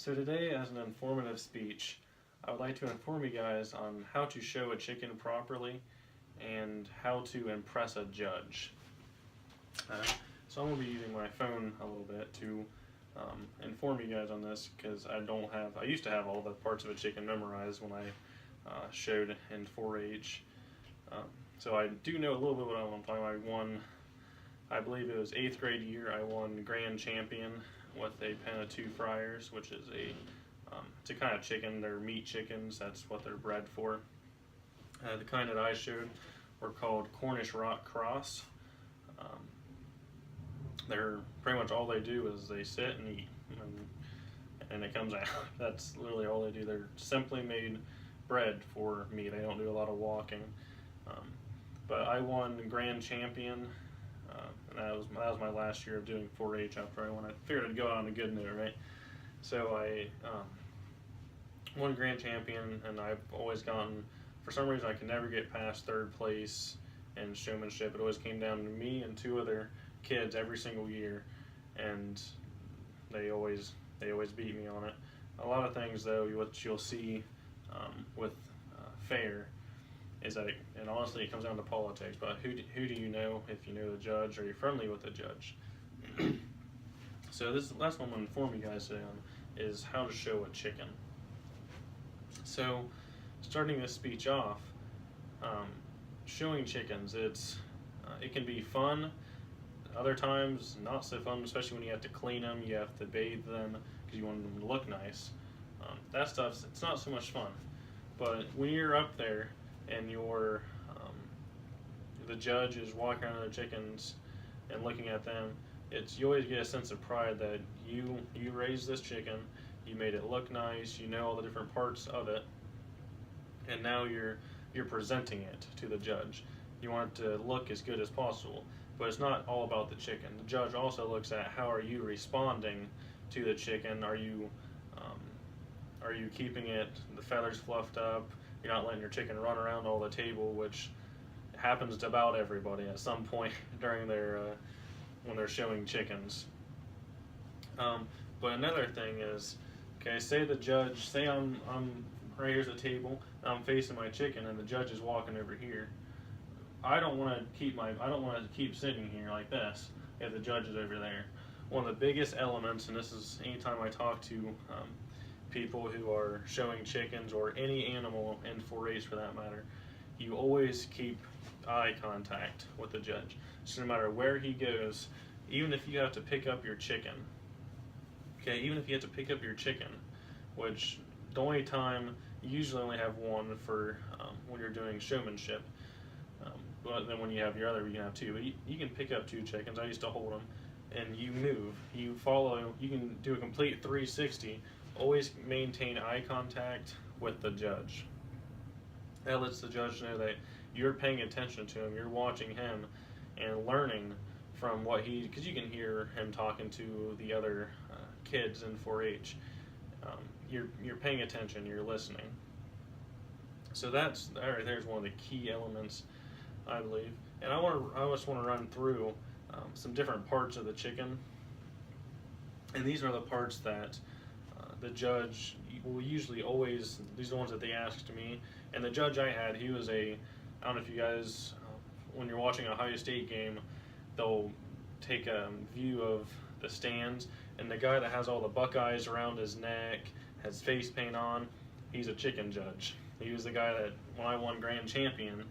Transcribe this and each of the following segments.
So today, as an informative speech, I would like to inform you guys on how to show a chicken properly and how to impress a judge. So I'm going to be using my phone a little bit to inform you guys on this because I used to have all the parts of a chicken memorized when I showed in 4-H. So I do know a little bit what I'm talking about. I won, I believe it was 8th grade year, I won grand champion with a pen of 2 Friars, which is it's a kind of chicken. They're meat chickens. That's what they're bred for. The kind that I showed were called Cornish Rock Cross. They're pretty much all they do is they sit and eat, and it comes out. That's literally all they do. They're simply made bred for meat. They don't do a lot of walking. But I won grand champion. And that was my last year of doing 4-H after I won. I figured I'd go out on a good note, right? So I won grand champion, and I've always gotten, for some reason I can never get past 3rd place in showmanship. It always came down to me and 2 other kids every single year, and they always beat me on it. A lot of things though, what you'll see with fair is that, and honestly it comes down to politics, but who do you know if you know the judge, or you're friendly with the judge? So that's what I'm going to inform you guys today on, is how to show a chicken. So starting this speech off, showing chickens, it can be fun. Other times not so fun, especially when you have to clean them, you have to bathe them because you want them to look nice. That stuff, it's not so much fun. But when you're up there and the judge is walking around the chickens and looking at them, you always get a sense of pride that you raised this chicken, you made it look nice, you know all the different parts of it, and now you're presenting it to the judge. You want it to look as good as possible, but it's not all about the chicken. The judge also looks at how are you responding to the chicken. Are you keeping the feathers fluffed up? You're not letting your chicken run around all the table, which happens to about everybody at some point during when they're showing chickens. But another thing is, okay, say I'm right here's the table, and I'm facing my chicken, and the judge is walking over here. I don't want to keep sitting here like this if the judge is over there. One of the biggest elements, and this is anytime I talk to people who are showing chickens or any animal in 4-H for that matter, you always keep eye contact with the judge. So no matter where he goes, even if you have to pick up your chicken, which the only time, you usually only have one for when you're doing showmanship, but then when you have your other, you can have 2, but you can pick up 2 chickens. I used to hold them, and you move, you follow, you can do a complete 360. Always maintain eye contact with the judge. That lets the judge know that you're paying attention to him, you're watching him, and learning from because you can hear him talking to the other kids in 4-H. You're paying attention, you're listening. So there's one of the key elements, I believe. And I just want to run through some different parts of the chicken. And these are the parts that the judge will usually always, these are the ones that they asked me. And the judge I had, he was I don't know if you guys, when you're watching a Ohio State game, they'll take a view of the stands, and the guy that has all the Buckeyes around his neck, has face paint on, he's a chicken judge. He was the guy that, when I won grand champion,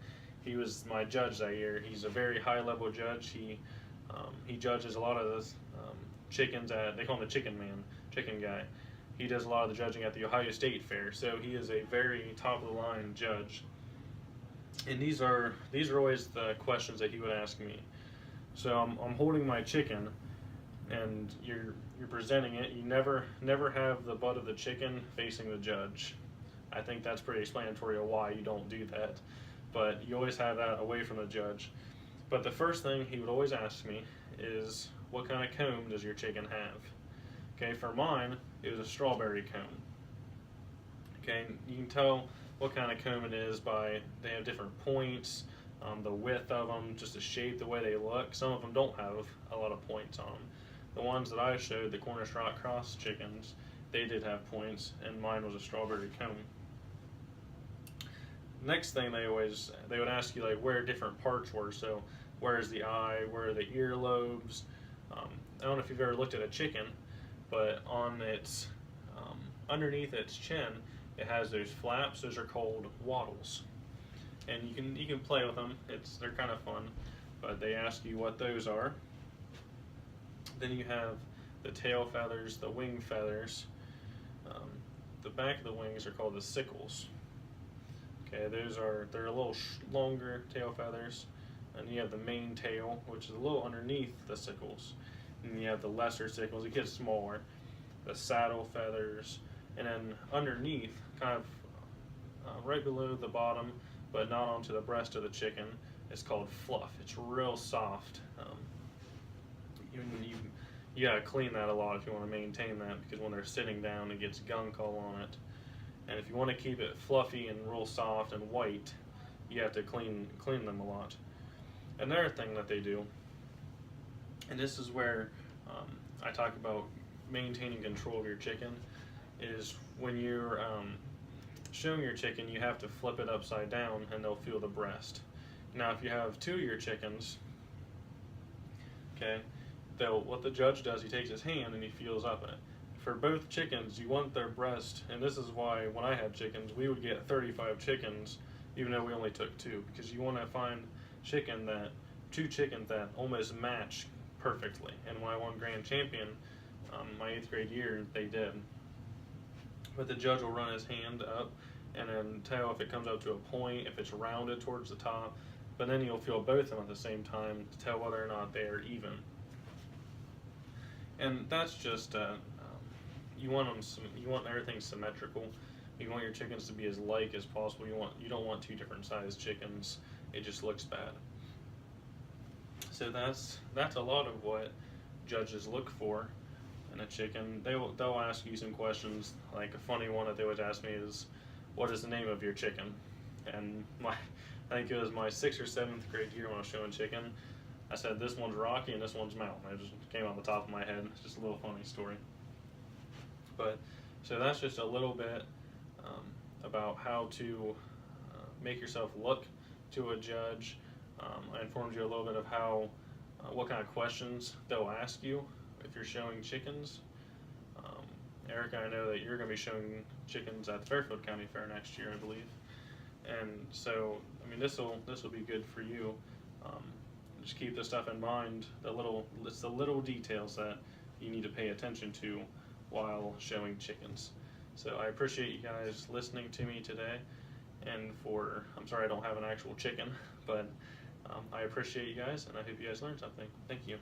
he was my judge that year. He's a very high level judge. He judges a lot of the chickens they call him the chicken man, chicken guy. He does a lot of the judging at the Ohio State Fair, so he is a very top of the line judge. And these are always the questions that he would ask me. So I'm holding my chicken, and you're presenting it. You never have the butt of the chicken facing the judge. I think that's pretty explanatory of why you don't do that. But you always have that away from the judge. But the first thing he would always ask me is, what kind of comb does your chicken have? Okay, for mine, it was a strawberry comb. Okay, you can tell what kind of comb it is by, they have different points, the width of them, just the shape, the way they look. Some of them don't have a lot of points on them. The ones that I showed, the Cornish Rock Cross chickens, they did have points, and mine was a strawberry cone. Next thing they would ask you like where different parts were. So where is the eye? Where are the earlobes? I don't know if you've ever looked at a chicken, but on its underneath its chin, it has those flaps. Those are called wattles, and you can play with them. They're kind of fun, but they ask you what those are. Then you have the tail feathers, the wing feathers. The back of the wings are called the sickles. Okay, they're a little longer tail feathers, and you have the main tail, which is a little underneath the sickles, and you have the lesser sickles. It gets smaller. The saddle feathers, and then underneath, kind of right below the bottom, but not onto the breast of the chicken, it's called fluff. It's real soft. You gotta clean that a lot if you want to maintain that, because when they're sitting down, it gets gunk all on it. And if you want to keep it fluffy and real soft and white, you have to clean them a lot. Another thing that they do, and this is where I talk about maintaining control of your chicken, is when you're showing your chicken, you have to flip it upside down and they'll feel the breast. Now if you have two of your chickens, okay, what the judge does, he takes his hand and he feels up in it. For both chickens, you want their breast, and this is why when I had chickens, we would get 35 chickens, even though we only took 2, because you want to find two chickens that almost match perfectly. And when I won Grand Champion, my 8th grade year, they did. But the judge will run his hand up and then tell if it comes up to a point, if it's rounded towards the top, but then you'll feel both of them at the same time to tell whether or not they are even. And that's just you want everything symmetrical. You want your chickens to be as like as possible. You don't want 2 different sized chickens. It just looks bad. So that's a lot of what judges look for in a chicken. They'll ask you some questions. Like a funny one that they would ask me is, "What is the name of your chicken?" And I think it was my 6th or 7th grade year when I was showing chicken. I said, "This one's Rocky and this one's Mountain." It just came off the top of my head. It's just a little funny story. But so that's just a little bit about how to make yourself look to a judge. I informed you a little bit of how what kind of questions they'll ask you if you're showing chickens. Erica, I know that you're going to be showing chickens at the Fairfield County Fair next year, I believe. And so, I mean, this will be good for you. Just keep this stuff in mind. It's the little details that you need to pay attention to while showing chickens. So I appreciate you guys listening to me today. And I'm sorry I don't have an actual chicken, but I appreciate you guys, and I hope you guys learned something. Thank you.